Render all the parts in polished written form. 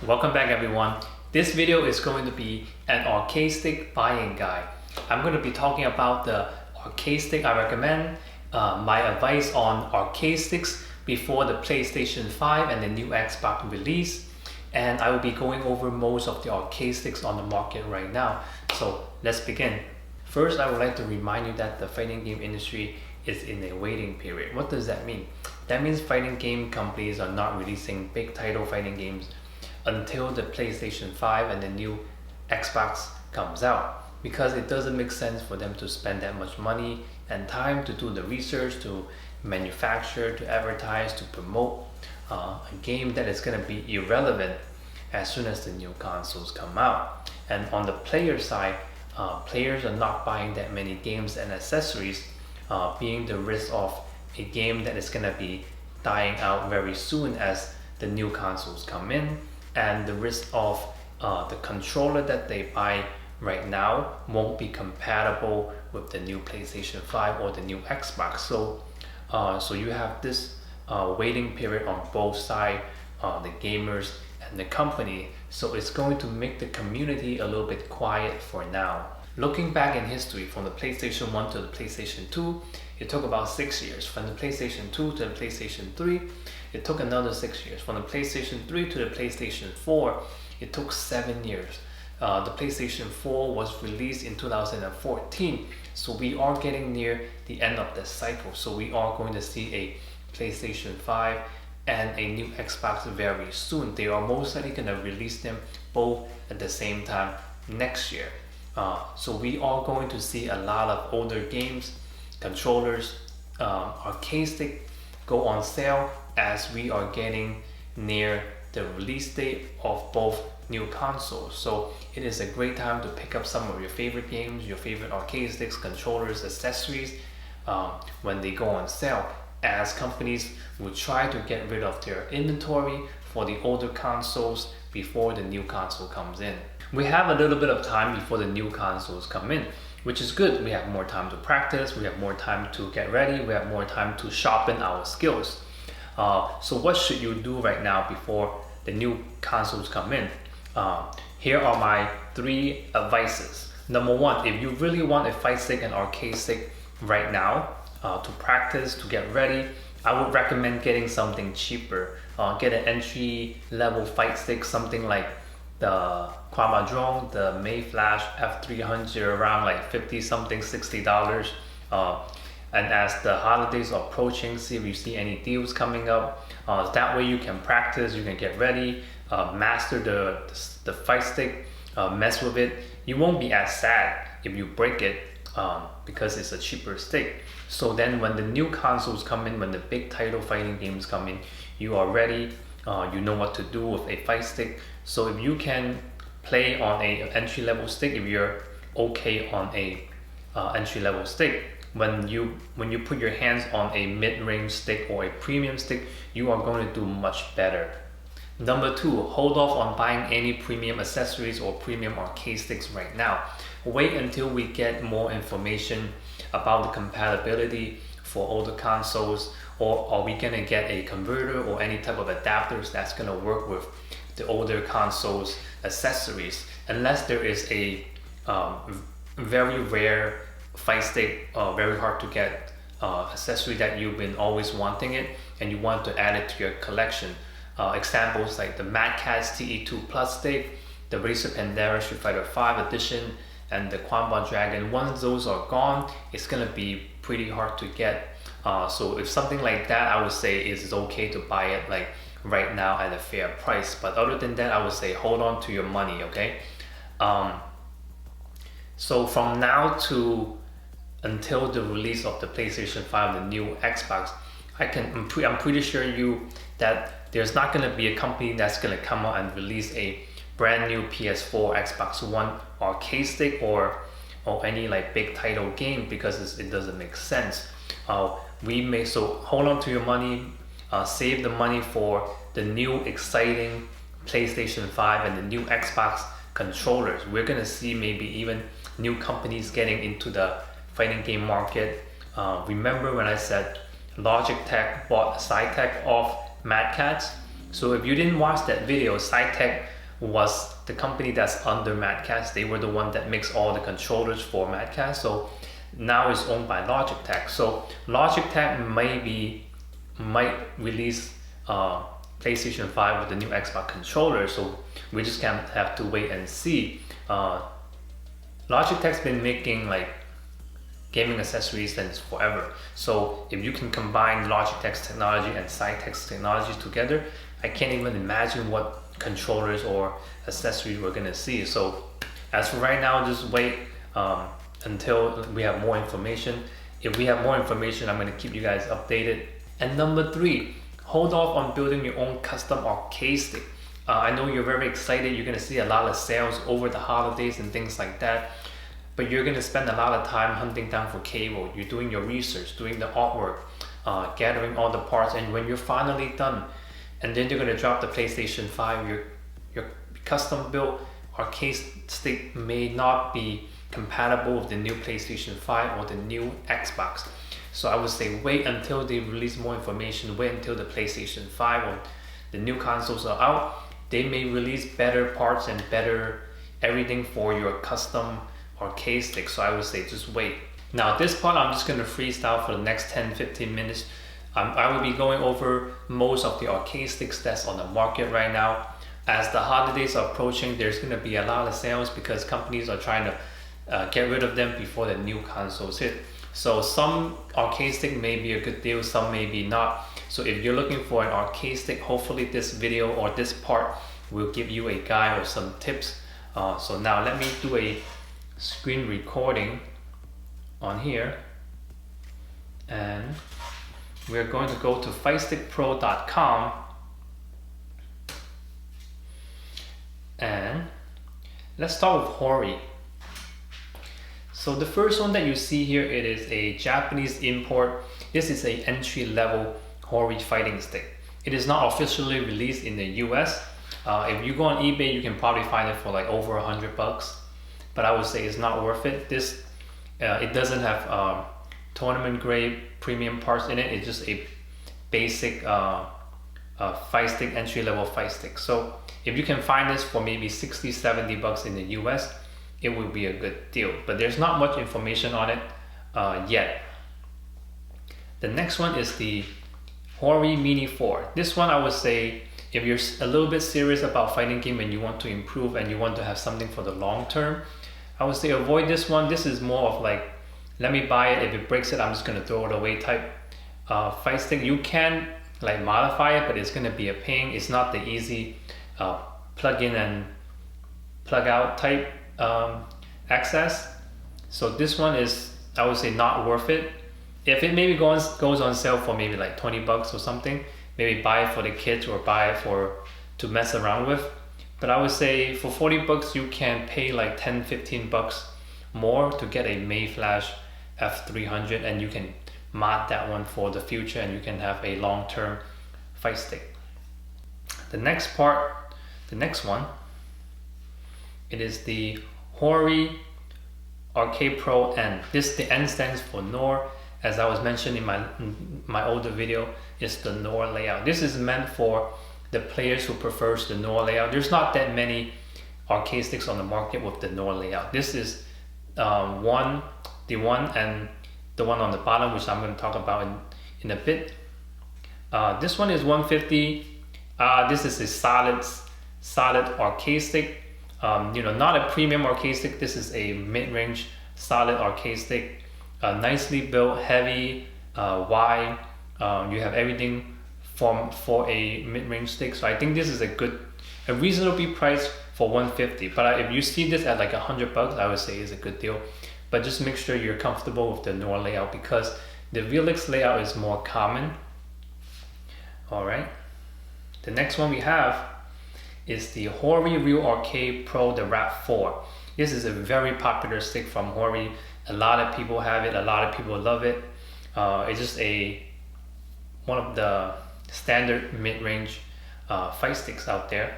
Welcome back everyone. This video is going to be an arcade stick buying guide. I'm going to be talking about the arcade stick I recommend, my advice on arcade sticks before the PlayStation 5 and the new Xbox release, and I will be going over most of the arcade sticks on the market right now. So let's begin. First, I would like to remind you that the fighting game industry is in a waiting period. What does that mean? That means fighting game companies are not releasing big title fighting games until the PlayStation 5 and the new Xbox comes out, because it doesn't make sense for them to spend that much money and time to do the research, to manufacture, to advertise, to promote a game that is going to be irrelevant as soon as the new consoles come out. And on the player side, players are not buying that many games and accessories, being the risk of a game that is going to be dying out very soon as the new consoles come in, and the risk of the controller that they buy right now won't be compatible with the new PlayStation 5 or the new Xbox. So you have this waiting period on both sides, the gamers and the company. So it's going to make the community a little bit quiet for now. Looking back in history, from the PlayStation 1 to the PlayStation 2, it took about 6 years. From the PlayStation 2 to the PlayStation 3, it took another 6 years. From the PlayStation 3 to the PlayStation 4, it took 7 years. The PlayStation 4 was released in 2014, so we are getting near the end of the cycle. So we are going to see a PlayStation 5 and a new Xbox very soon. They are most likely going to release them both at the same time next year. So we are going to see a lot of older games, controllers, arcade stick go on sale as we are getting near the release date of both new consoles. So it is a great time to pick up some of your favorite games, your favorite arcade sticks, controllers, accessories when they go on sale, as companies will try to get rid of their inventory for the older consoles before the new console comes in. We have a little bit of time before the new consoles come in, which is good. We have more time to practice, we have more time to get ready, we have more time to sharpen our skills. So what should you do right now before the new consoles come in? Here are my 3 advices. Number 1, if you really want a fight stick and arcade stick right now, to practice, to get ready, I would recommend getting something cheaper. Get an entry level fight stick, something like the Qanba drone, the Mayflash F300, around like 50 something, $60. And as the holidays are approaching, see if you see any deals coming up. That way you can practice, you can get ready, master the fight stick, mess with it. You won't be as sad if you break it, because it's a cheaper stick. So then when the new consoles come in, when the big title fighting games come in, you are ready, you know what to do with a fight stick. So if you can play on a entry level stick, if you're okay on a entry level stick, when you put your hands on a mid-range stick or a premium stick, you are going to do much better. Number 2, hold off on buying any premium accessories or premium arcade sticks right now. Wait until we get more information about the compatibility for older consoles, or are we going to get a converter or any type of adapters that's going to work with the older consoles accessories. Unless there is a very rare fight stick, very hard to get accessory that you've been always wanting it and you want to add it to your collection. Examples like the Catz TE2 Plus stick, the Razer Pandera Street Fighter 5 edition, and the Qanba Dragon. Once those are gone, it's gonna be pretty hard to get. So if something like that, I would say it's okay to buy it like right now at a fair price. But other than that, I would say hold on to your money, okay? So from now to until the release of the PlayStation 5, the new Xbox, I'm pretty sure that there's not going to be a company that's going to come out and release a brand new PS4, Xbox One arcade stick or any like big title game, because it doesn't make sense. So hold on to your money, save the money for the new exciting PlayStation 5 and the new Xbox controllers. We're going to see maybe even new companies getting into the fighting game market. Remember when I said Logitech bought SciTech off Catz? So if you didn't watch that video, SciTech was the company that's under Mad Catz. They were the one that makes all the controllers for Mad Catz. So now it's owned by Logitech. So Logitech might release PlayStation 5 with the new Xbox controller. So we just kind of have to wait and see. Logitech's been making like gaming accessories since forever. So if you can combine Logitech's technology and Cytek's technology together, I can't even imagine what controllers or accessories we're gonna see. So as for right now, just wait until we have more information. If we have more information, I'm gonna keep you guys updated. And number 3, hold off on building your own custom arcade stick. I know you're very excited. You're gonna see a lot of sales over the holidays and things like that. But you're gonna spend a lot of time hunting down for cable. You're doing your research, doing the artwork, gathering all the parts, and when you're finally done, and then you're gonna drop the PlayStation 5, your custom built arcade stick may not be compatible with the new PlayStation 5 or the new Xbox. So I would say wait until they release more information, wait until the PlayStation 5 or the new consoles are out. They may release better parts and better everything for your custom arcade stick. So I would say just wait. Now this part I'm just gonna freestyle for the next 10-15 minutes. I will be going over most of the arcade sticks that's on the market right now. As the holidays are approaching, there's gonna be a lot of sales because companies are trying to get rid of them before the new consoles hit. So some arcade stick may be a good deal, some may be not. So if you're looking for an arcade stick, hopefully this video or this part will give you a guide or some tips. So now let me do a screen recording on here, and we're going to go to fightstickpro.com, and let's start with Hori. So the first one that you see here, it is a Japanese import. This is a entry-level Hori fighting stick. It is not officially released in the US. If you go on eBay, you can probably find it for like over $100, but I would say it's not worth it. This it doesn't have tournament grade premium parts in it. It's just a basic fight stick, entry-level fight stick. So if you can find this for maybe $60-70 in the US, it would be a good deal, but there's not much information on it yet. The next one is the Hori Mini 4. This one I would say, if you're a little bit serious about fighting game and you want to improve and you want to have something for the long term, I would say avoid this one. This is more of like, let me buy it, if it breaks it, I'm just gonna throw it away type fight stick. You can like modify it, but it's gonna be a pain. It's not the easy plug in and plug out type access. So this one is, I would say, not worth it. If it maybe goes on sale for maybe like $20 or something, maybe buy it for the kids or buy it to mess around with. But I would say for $40 you can pay like $10-15 more to get a Mayflash F300, and you can mod that one for the future and you can have a long-term fight stick. The next one, it is the Hori Arcade Pro N. The N stands for NOR. As I was mentioning in my older video, it's the NOR layout. This is meant for the players who prefers the NOR layout. There's not that many arcade sticks on the market with the NOR layout. This is the one and the one on the bottom, which I'm going to talk about in a bit. This one is $150. This is a solid arcade stick. Not a premium arcade stick. This is a mid-range solid arcade stick. Nicely built, heavy, wide. You have everything for a mid-range stick. So I think this is a reasonably priced for $150. But if you see this at like $100, I would say is a good deal. But just make sure you're comfortable with the NOR layout because the VLX layout is more common. All right. The next one we have is the Hori Real Arcade Pro, the Wrap 4. This is a very popular stick from Hori. A lot of people have it, a lot of people love it. It's just one of the standard mid-range fight sticks out there.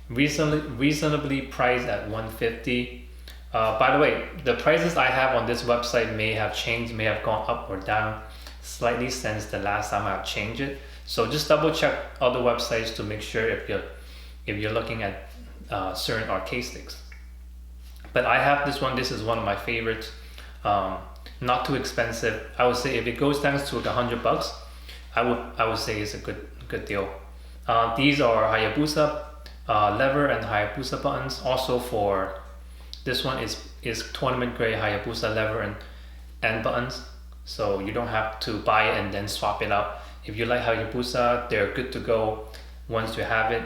Reasonably priced at $150. By the way, the prices I have on this website may have changed, may have gone up or down slightly since the last time I've changed it. So just double check other websites to make sure if you're looking at certain arcade sticks. But I have this one. This is one of my favorites. Not too expensive. I would say if it goes down to like $100, I would say it's a good deal. These are Hayabusa lever and Hayabusa buttons. Also for this one is tournament grade Hayabusa lever and buttons. So you don't have to buy it and then swap it out. If you like Hayabusa, they're good to go once you have it.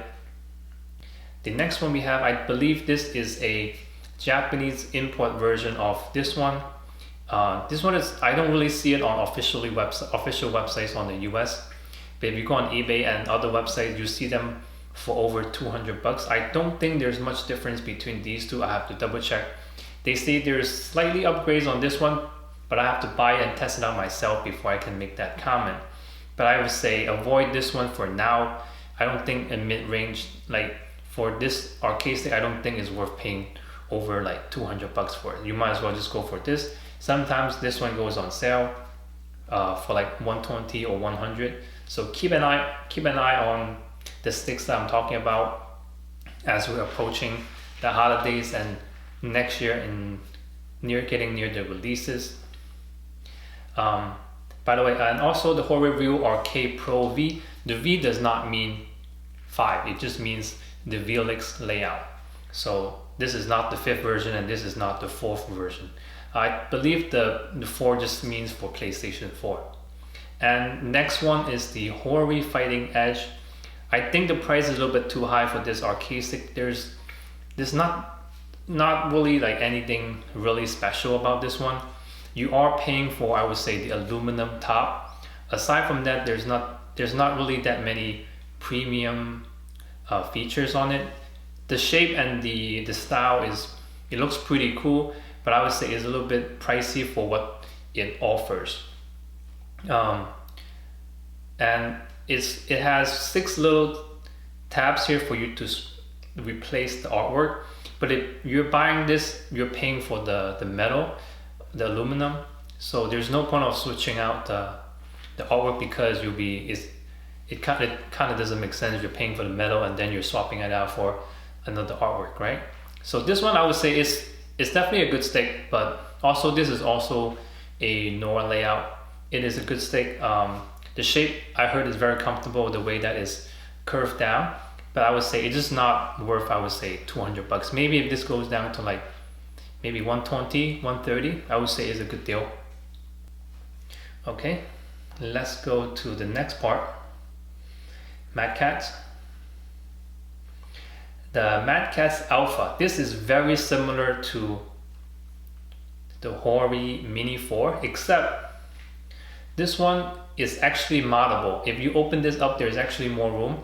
The next one we have, I believe this is a Japanese import version of this one. This one is, I don't really see it on official websites on the US. But if you go on eBay and other websites, you see them for over $200. I don't think there's much difference between these two. I have to double check. They say there's slightly upgrades on this one, but I have to buy and test it out myself before I can make that comment. But I would say avoid this one for now. I don't think a mid-range, like for this arcade stick, I don't think it's worth paying over like $200 for it. You might as well just go for this. Sometimes this one goes on sale for like $120 or $100. So keep an eye on the sticks that I'm talking about as we're approaching the holidays and next year and getting near the releases. By the way, and also the Hori View Arcade Pro V. The V does not mean 5. It just means the VLX layout. So this is not the 5th version and this is not the 4th version. I believe the 4 just means for PlayStation 4. And next one is the Hori Fighting Edge. I think the price is a little bit too high for this arcade stick. There's not really like anything really special about this one. You are paying for, I would say, the aluminum top. Aside from that, there's not really that many premium features on it. The shape and the style it looks pretty cool, but I would say it's a little bit pricey for what it offers. And it has 6 little tabs here for you to replace the artwork. But if you're buying this, you're paying for the metal, the aluminum. So there's no point of switching out the artwork because it kind of doesn't make sense. You're paying for the metal and then you're swapping it out for another artwork, right? So this one I would say it's definitely a good stick, but also this is also a Nora layout. It is a good stick. The shape I heard is very comfortable, the way that is curved down, but I would say it's just not worth, I would say, $200. Maybe if this goes down to like maybe $120, $130, I would say is a good deal. Okay, let's go to the next part. Mad Catz. The Mad Catz Alpha. This is very similar to the Hori Mini 4, except this one is actually moddable. If you open this up, there's actually more room.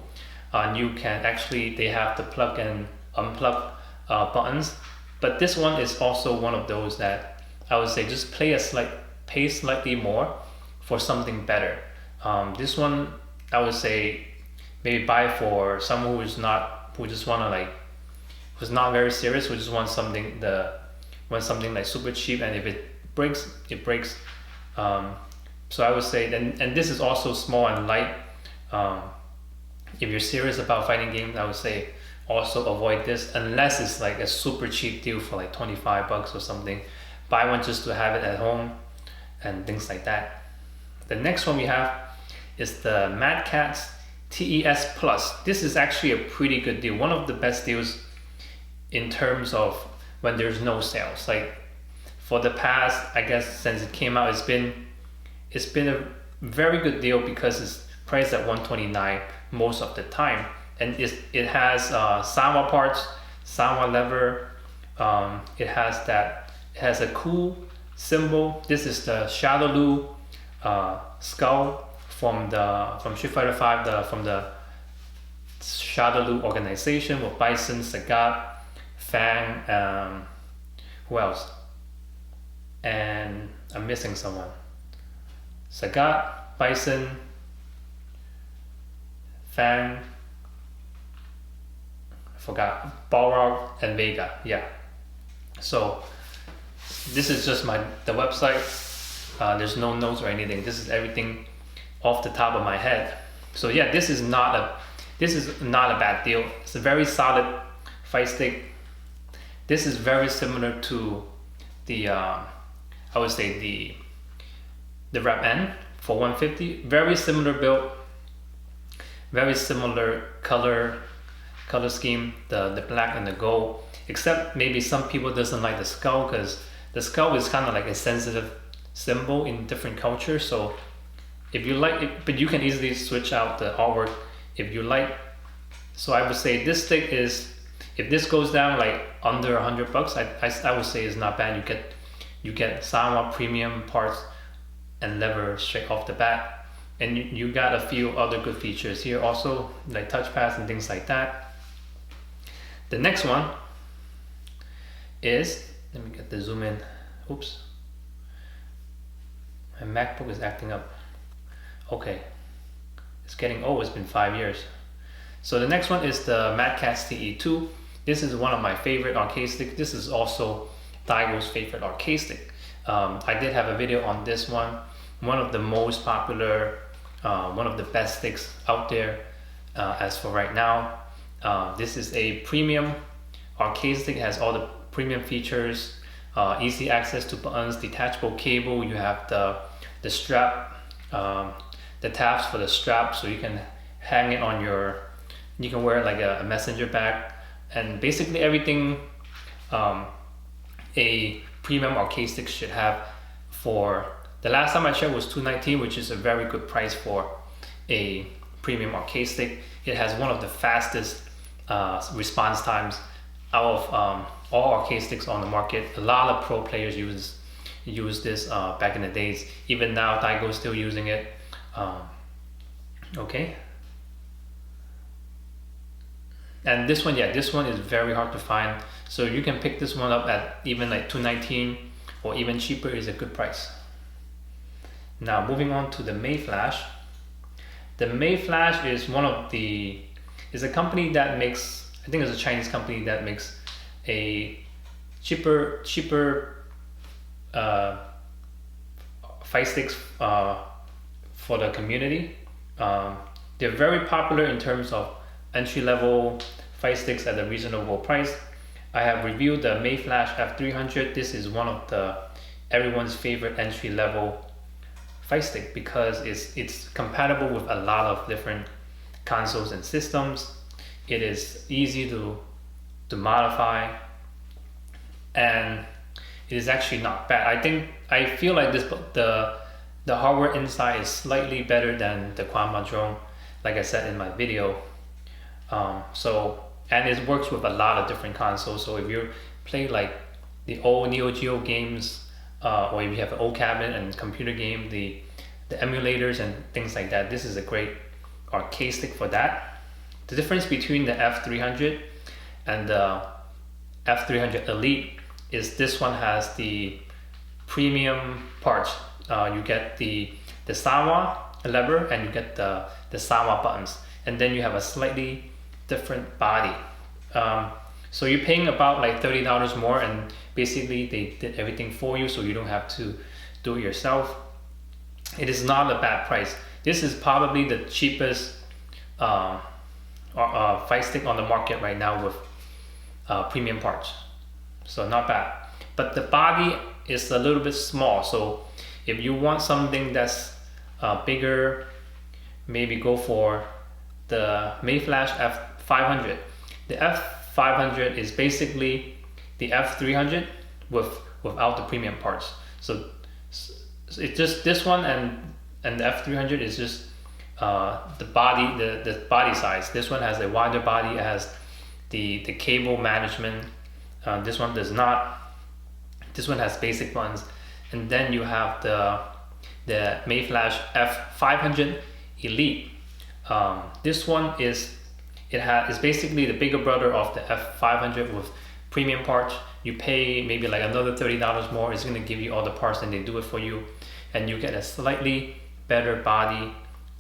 You can actually, they have the plug and unplug buttons. But this one is also one of those that I would say just pay slightly more for something better. This one I would say maybe buy for someone who's not very serious, who just wants something like super cheap, and if it breaks, it breaks. So I would say, and this is also small and light. If you're serious about fighting games, I would say also avoid this unless it's like a super cheap deal for like $25 or something. Buy one just to have it at home and things like that. The next one we have is the Mad Catz TES Plus. This is actually a pretty good deal. One of the best deals in terms of when there's no sales. Like for the past, I guess since it came out, it's been a very good deal because it's priced at $129 most of the time, and it has Sanwa parts, Sanwa lever. It has a cool symbol. This is the Shadowloo skull from Street Fighter V, from the Shadowloo organization with Bison, Sagat, Fang, who else? And I'm missing someone. Sagat, Bison, Fang, I forgot, Balrog, and Vega. Yeah. So this is just the website. There's no notes or anything. This is everything off the top of my head. So yeah, this is not a bad deal. It's a very solid fight stick. This is very similar to the I would say the Rep N for 150. Very similar build, very similar color scheme, the black and the gold, except maybe some people doesn't like the skull, because the skull is kind of like a sensitive symbol in different cultures. So if you like it, but you can easily switch out the artwork if you like. So I would say this stick is, if this goes down like under $100, I would say it's not bad. You get Sanwa premium parts and lever straight off the bat, and you got a few other good features here also, like touchpads and things like that. The next one is, let me get the zoom in. Oops, my MacBook is acting up. Okay, it's getting old. It's been 5 years. So the next one is the Catz TE2. This is one of my favorite arcade sticks. This is also Daigo's favorite arcade stick. I did have a video on this one. One of the most popular, one of the best sticks out there as for right now. This is a premium arcade stick. It has all the premium features, easy access to buttons, detachable cable. You have the strap, the tabs for the strap, so you can hang it on your, you can wear it like a messenger bag, and basically everything a premium arcade stick should have. For the last time I checked was $219, which is a very good price for a premium arcade stick. It has one of the fastest response times out of all arcade sticks on the market. A lot of pro players use this back in the days. Even now, Daigo is still using it. Okay. And this one, yeah, this one is very hard to find. So you can pick this one up at even like $219, or even cheaper is a good price. Now moving on to the Mayflash. The Mayflash is is a company that makes, I think it's a Chinese company that makes a cheaper fight sticks for the community. They're very popular in terms of entry-level fight sticks at a reasonable price. I have reviewed the Mayflash F300. This is one of everyone's favorite entry-level fight stick because it's compatible with a lot of different consoles and systems. It is easy to modify, and it is actually not bad. I feel like the hardware inside is slightly better than the Qanba drone, like I said in my video. And it works with a lot of different consoles. So if you play like the old Neo Geo games, or if you have an old cabinet and computer game, the emulators and things like that, this is a great arcade stick for that. The difference between the F300 and the F300 Elite is this one has the premium parts. You get the Sanwa lever, and you get the Sanwa buttons, and then you have a slightly different body. So you're paying about like $30 more, and basically they did everything for you, so you don't have to do it yourself. It is not a bad price. This is probably the cheapest fight stick on the market right now with premium parts, so not bad. But the body is a little bit small, so if you want something that's bigger, maybe go for the Mayflash F500. The F500 is basically the F300 without the premium parts. So it's just this one, and the F300 is just the body size. This one has a wider body. It has the cable management. This one does not. This one has basic ones, and then you have the Mayflash F500 Elite. This one is basically the bigger brother of the F500 with premium parts. You pay maybe like another $30 more. It's gonna give you all the parts, and they do it for you, and you get a slightly better body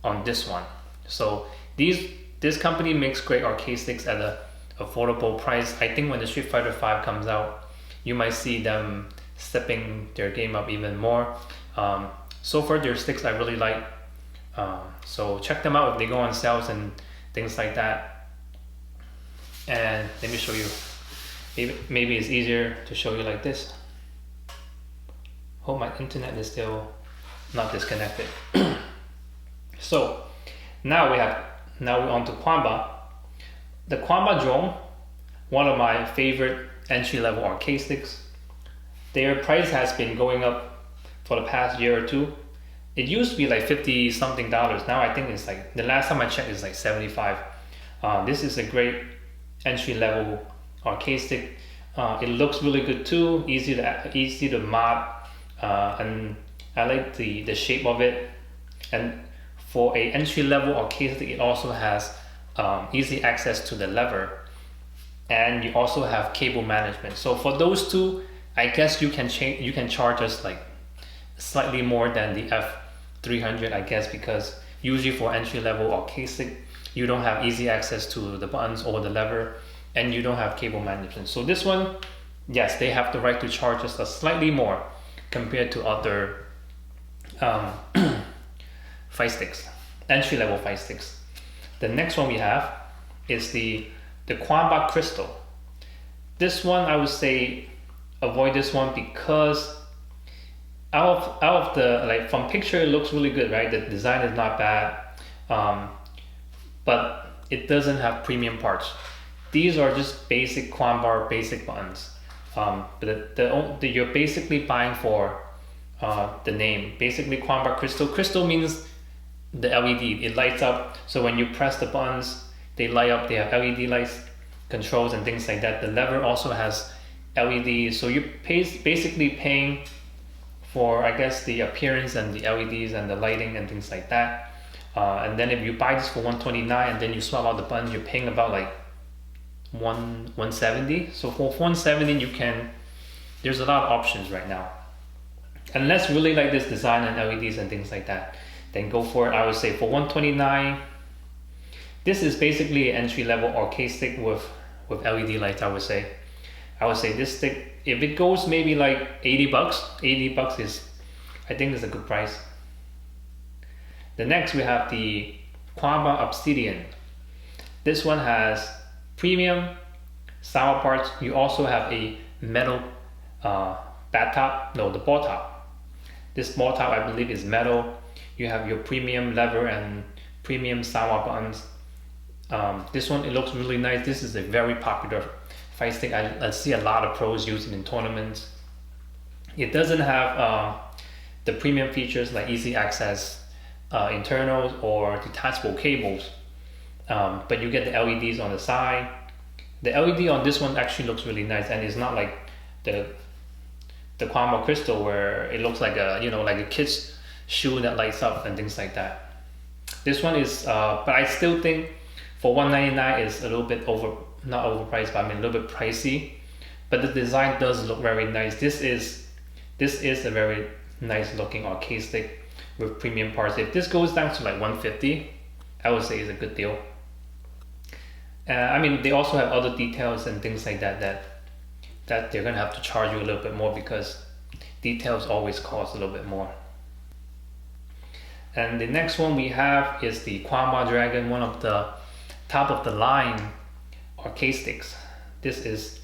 on this one. So this company makes great arcade sticks at a affordable price. I think when the Street Fighter 5 comes out, you might see them stepping their game up even more. So far their sticks I really like. So check them out if they go on sales and things like that. And let me show you. Maybe it's easier to show you like this. Hope my internet is still not disconnected. So now we're on to Qanba. The Qanba drone, one of my favorite entry-level arcade sticks. Their price has been going up for the past year or two. It used to be like 50 something dollars. Now I think it's like, the last time I checked it's like 75. This is a great entry-level arcade stick. It looks really good too, easy to mod, and I like the shape of it. And for a entry-level arcade stick, it also has easy access to the lever, and you also have cable management. So for those two, I guess you can charge us like slightly more than the F300, I guess, because usually for entry-level arcade stick, you don't have easy access to the buttons or the lever, and you don't have cable management. So this one, yes, they have the right to charge us slightly more compared to other fight sticks, entry-level fight sticks. The next one we have is the Qanba Crystal. This one, I would say avoid this one because out of the, like, from picture it looks really good, right? The design is not bad, but it doesn't have premium parts. These are just basic Qanba basic buttons, but you're basically buying for the name. Basically, Qanba Crystal. Crystal means the LED. It lights up, so when you press the buttons, they light up. They have LED lights, controls, and things like that. The lever also has LEDs, so you're basically paying for, I guess, the appearance and the LEDs and the lighting and things like that. And then if you buy this for $129 and then you swap out the buttons, you're paying about like $170. So for $170, there's a lot of options right now. Unless you really like this design and LEDs and things like that, then go for it. I would say for $129, this is basically an entry-level arcade stick with LED lights. I would say this stick, if it goes maybe like $80, $80 is, I think, is a good price. The next we have the Qanba Obsidian. This one has premium sour parts. You also have a metal bat top, no, the ball top. This ball top, I believe, is metal. You have your premium lever and premium sour buttons. This one, it looks really nice. This is a very popular fight stick. I see a lot of pros using it in tournaments. It doesn't have the premium features like easy access, internals, or detachable cables, but you get the LEDs on the side. The LED on this one actually looks really nice, and it's not like the Qanba Crystal where it looks like a, like a kid's shoe that lights up and things like that. This one is, but I still think for $199 is a little bit not overpriced, but I mean a little bit pricey. But the design does look very nice. This is a very nice looking arcade stick with premium parts. If this goes down to like $150, I would say is a good deal. I mean, they also have other details and things like that they're gonna have to charge you a little bit more because details always cost a little bit more. And the next one we have is the Qanba Dragon, one of the top of the line arcade sticks. This is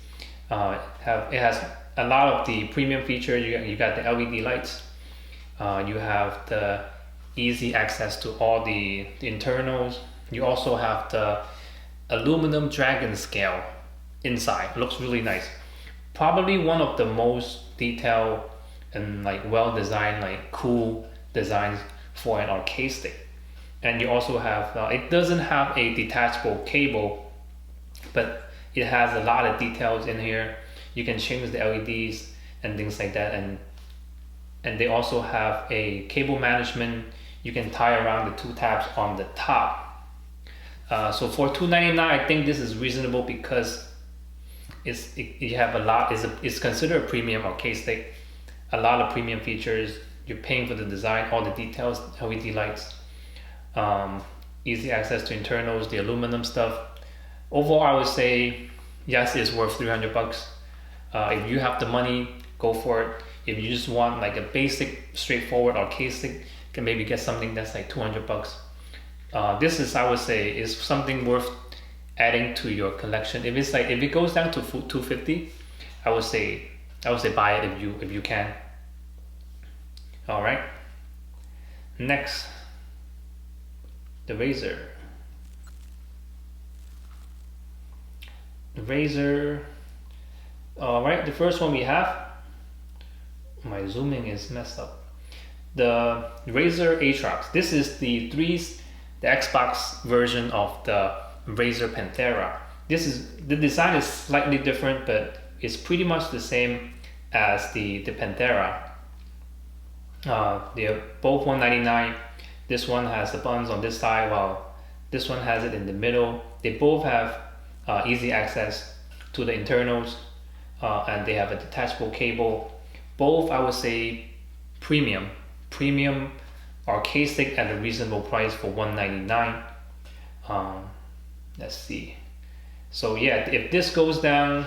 it has a lot of the premium features. You got the LED lights. You have the easy access to all the internals. You also have the aluminum dragon scale inside. It looks really nice. Probably one of the most detailed and like well designed, like cool designs for an arcade stick. And you also have it doesn't have a detachable cable, but it has a lot of details in here. You can change the LEDs and things like that, and they also have a cable management. You can tie around the two tabs on the top. So for $299, I think this is reasonable because it's considered a premium arcade stick. A lot of premium features. You're paying for the design, all the details, LED lights, easy access to internals, the aluminum stuff. Overall, I would say yes, it's worth $300. If you have the money, go for it. If you just want like a basic, straightforward arcade stick, you can maybe get something that's like $200. This is, I would say, is something worth adding to your collection. If it goes down to 250, I would say buy it if you can. All right. Next, the Razer. The Razer. All right. The first one we have. My zooming is messed up. The Razer Atrox. This is the Xbox version of the Razer Panthera. The design is slightly different, but it's pretty much the same as the Panthera. They're both $199. This one has the buttons on this side, while this one has it in the middle. They both have easy access to the internals, and they have a detachable cable. Both, I would say, premium arcade stick at a reasonable price for $199. Let's see. So yeah, if this goes down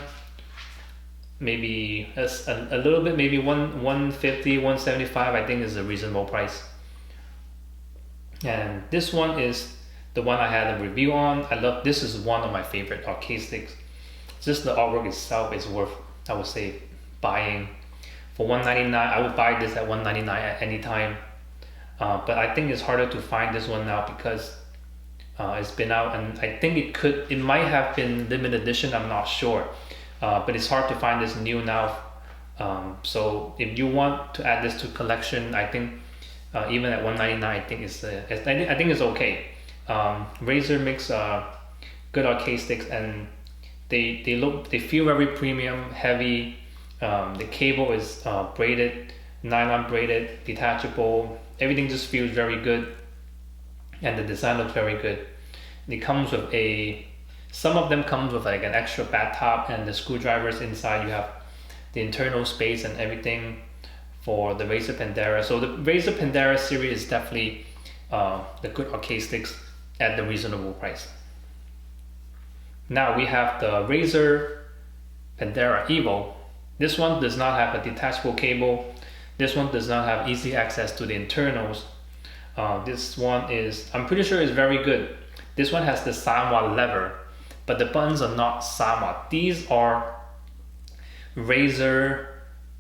maybe a little bit, maybe 150, 175, I think is a reasonable price. And this one is the one I had a review on. This is one of my favorite arcade sticks. Just the artwork itself is worth, I would say, buying. For $199, I would buy this at $199 at any time. But I think it's harder to find this one now because it's been out, and I think it might have been limited edition, I'm not sure. But it's hard to find this new now. So if you want to add this to collection, I think even at $199, I think it's okay. Razer makes good arcade sticks, and they feel very premium, heavy. The cable is braided, nylon braided, detachable. Everything just feels very good, and the design looks very good. It comes with some of them comes with like an extra bat top and the screwdrivers inside. You have the internal space and everything for the Razer Panthera. So the Razer Panthera series is definitely the good arcade sticks at the reasonable price. Now we have the Razer Panthera Evo. This one does not have a detachable cable. This one does not have easy access to the internals. This one is, I'm pretty sure, is very good. This one has the Sanwa lever, but the buttons are not Sanwa. These are Razer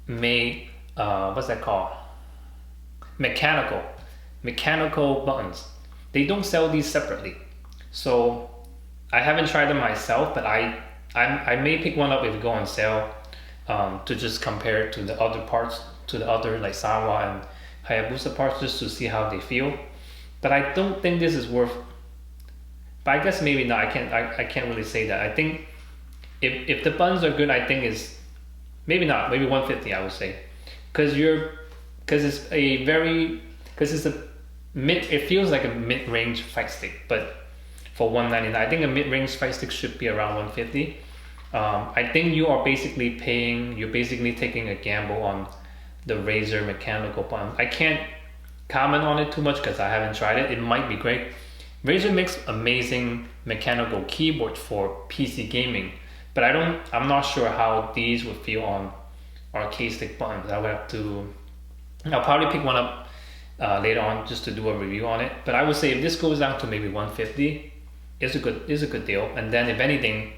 made, what's that called? Mechanical buttons. They don't sell these separately. So I haven't tried them myself, but I may pick one up if it go on sale, to just compare to the other parts, to the other like Sanwa and Hayabusa parts, just to see how they feel. But I don't think this is worth, but I guess maybe not. I can't really say that. I think if the buttons are good, I think is maybe not, maybe 150 I would say, because it feels like a mid-range fight stick, but for $199, I think a mid-range fight stick should be around 150. I think you're basically taking a gamble on the Razer mechanical button. I can't comment on it too much because I haven't tried it. It might be great. Razer makes amazing mechanical keyboards for PC gaming, but I'm not sure how these would feel on arcade stick buttons. I'll probably pick one up later on just to do a review on it. But I would say if this goes down to maybe 150, it's a good deal. And then if anything,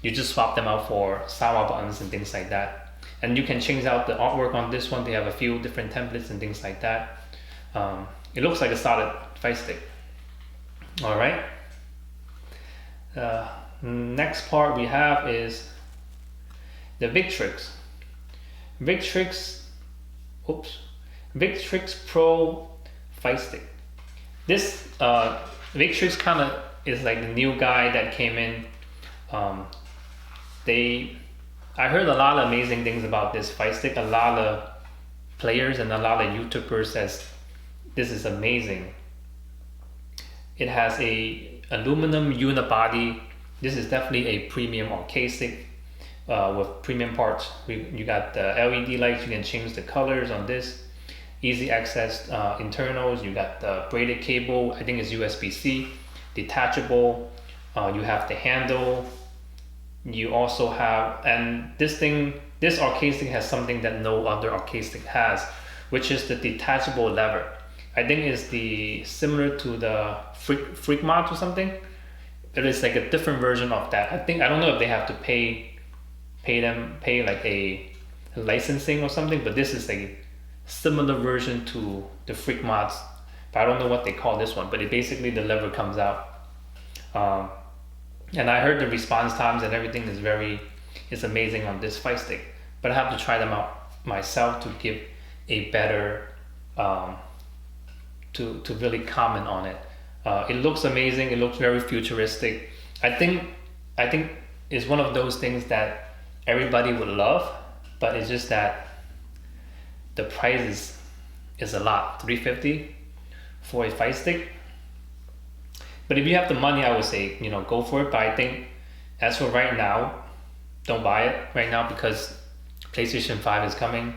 you just swap them out for Sanwa buttons and things like that. And you can change out the artwork on this one. They have a few different templates and things like that. It looks like a solid fight stick. All right. Next part we have is the Victrix. Victrix Pro fight stick. This Victrix kind of is like the new guy that came in. I heard a lot of amazing things about this fight stick. A lot of players and a lot of YouTubers says this is amazing. It has a aluminum unibody. This is definitely a premium arcade stick with premium parts. You got the LED lights. You can change the colors on this. Easy access internals. You got the braided cable. I think it's USB-C. Detachable. You have the handle. You also have, and this arcade stick has something that no other arcade stick has, which is the detachable lever. I think it's similar to the Freak mod or something. it is like a different version of that. I don't know if they have to pay like a licensing or something, but this is a similar version to the Freak mods, but I don't know what they call this one. But it basically, the lever comes out, and I heard the response times and everything is amazing on this Fire Stick, but I have to try them out myself to give a better to really comment on it. It looks amazing. It looks very futuristic. I think it's one of those things that everybody would love, but it's just that the price is a lot, $350 for a Fire Stick. But if you have the money, I would say, you know, go for it. But I think as for right now, don't buy it right now, because PlayStation 5 is coming.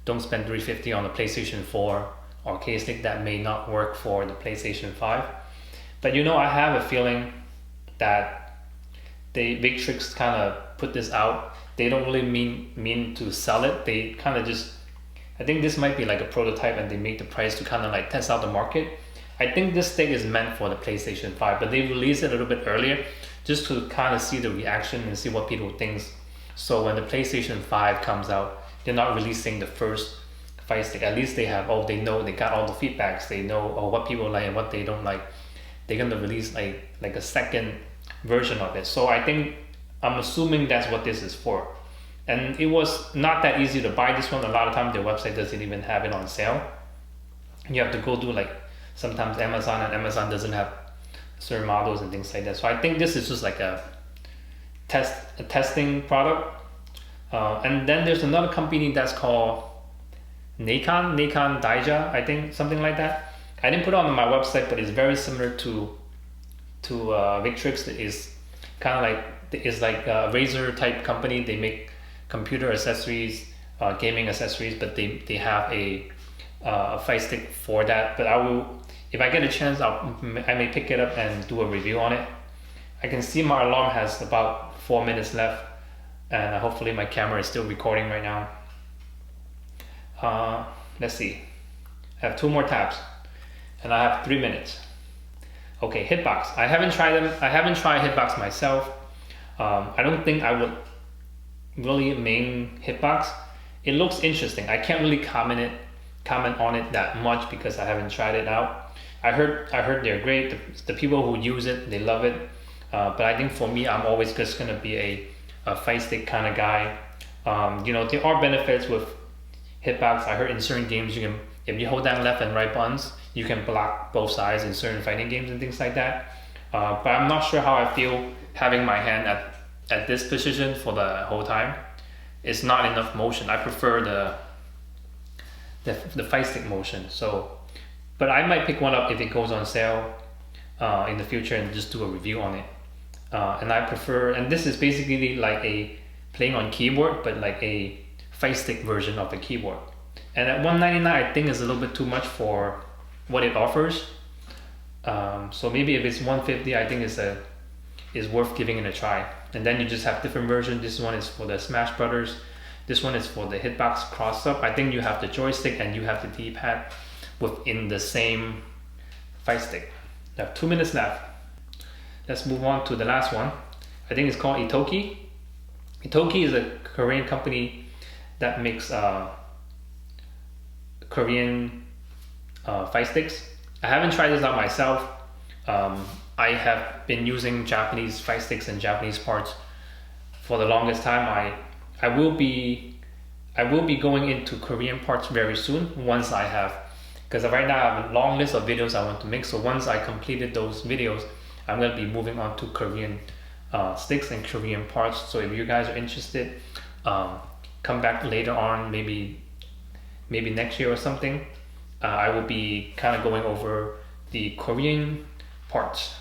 Don't spend $350 on the PlayStation 4 arcade stick that may not work for the PlayStation 5. But you know, I have a feeling that Victrix kind of put this out. They don't really mean to sell it. They kind of just, I think this might be like a prototype, and they make the price to kind of like test out the market. I think this stick is meant for the PlayStation 5, but they released it a little bit earlier just to kind of see the reaction and see what people think. So when the PlayStation 5 comes out, they're not releasing the first Fire Stick. At least they have, they know, they got all the feedbacks. They know what people like and what they don't like. They're gonna release like a second version of it. So I'm assuming that's what this is for. And it was not that easy to buy this one. A lot of times their website doesn't even have it on sale. You have to go do like sometimes Amazon, and Amazon doesn't have certain models and things like that. So I think this is just like a testing product. And then there's another company that's called Nikon Daija, I think, something like that. I didn't put it on my website, but it's very similar to Victrix. It is kind of like a Razer type company. They make computer accessories, gaming accessories, but they have a Fire Stick for that. But I will, if I get a chance, I may pick it up and do a review on it. I can see my alarm has about 4 minutes left, and hopefully my camera is still recording right now. Let's see. I have 2 more tabs, and I have 3 minutes. Okay, Hitbox. I haven't tried them. I haven't tried Hitbox myself. I don't think I would really main Hitbox. It looks interesting. I can't really comment on it that much because I haven't tried it out. I heard they're great. The people who use it, they love it. But I think for me, I'm always just gonna be a Fire Stick kind of guy. You know, there are benefits with Hitbox. I heard in certain games you can, if you hold down left and right buttons, you can block both sides in certain fighting games and things like that. But I'm not sure how I feel having my hand at this position for the whole time. It's not enough motion. I prefer the Fire Stick motion. So, but I might pick one up if it goes on sale in the future and just do a review on it. And I prefer, and this is basically like a playing on keyboard, but like a Fire Stick version of the keyboard. And at $199, I think is a little bit too much for what it offers. So maybe if it's $150, I think is worth giving it a try. And then you just have different versions. This one is for the Smash Brothers. This one is for the Hitbox cross-up. I think you have the joystick and you have the D-pad within the same Fire Stick. I have 2 minutes left. Let's move on to the last one. I think it's called Itoki. Itoki is a Korean company that makes Korean Fire Sticks. I haven't tried this out myself. I have been using Japanese Fire Sticks and Japanese parts for the longest time. I will be going into Korean parts very soon once I have, because right now I have a long list of videos I want to make. So once I completed those videos, I'm going to be moving on to Korean sticks and Korean parts. So if you guys are interested, come back later on, maybe next year or something. I will be kind of going over the Korean parts.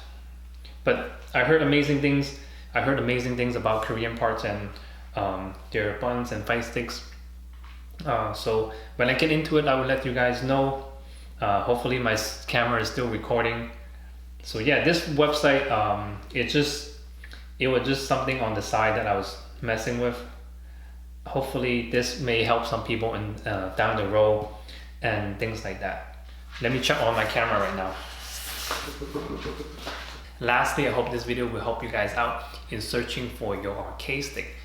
But I heard amazing things. I heard amazing things about Korean parts and their buttons and Fire Sticks. So when I get into it, I will let you guys know. Hopefully my camera is still recording. So yeah, this website, it was just something on the side that I was messing with. Hopefully this may help some people in down the road and things like that. Let me check on my camera right now. Lastly, I hope this video will help you guys out in searching for your arcade stick.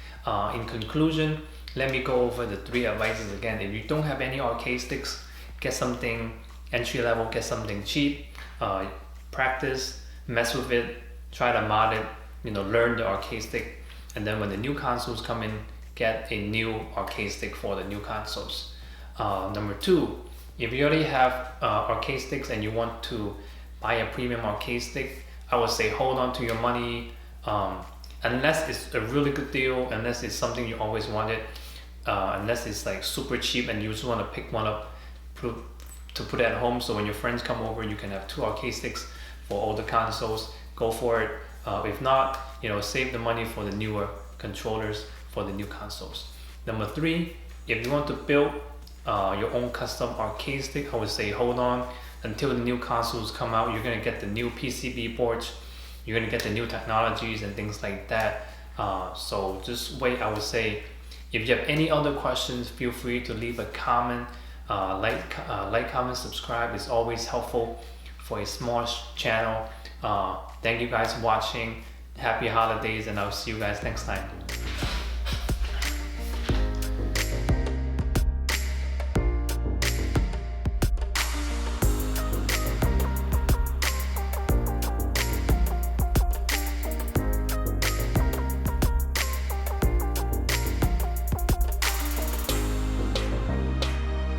In conclusion, let me go over the 3 advices again. If you don't have any arcade sticks, get something entry level, get something cheap, practice, mess with it, try to mod it, learn the arcade stick, and then when the new consoles come in, get a new arcade stick for the new consoles. Number 2, if you already have arcade sticks and you want to buy a premium arcade stick, I would say hold on to your money, unless it's a really good deal, unless it's something you always wanted, unless it's like super cheap and you just want to pick one up to put at home, so when your friends come over you can have 2 arcade sticks for all the consoles. Go for it. If not, save the money for the newer controllers for the new consoles. Number 3, if you want to build your own custom arcade stick, I would say hold on until the new consoles come out. You're gonna get the new PCB boards, you're gonna get the new technologies and things like that. So just wait. I would say if you have any other questions, feel free to leave a comment. Like, comment, subscribe. It's always helpful for a small channel. Thank you guys for watching. Happy holidays, and I'll see you guys next time.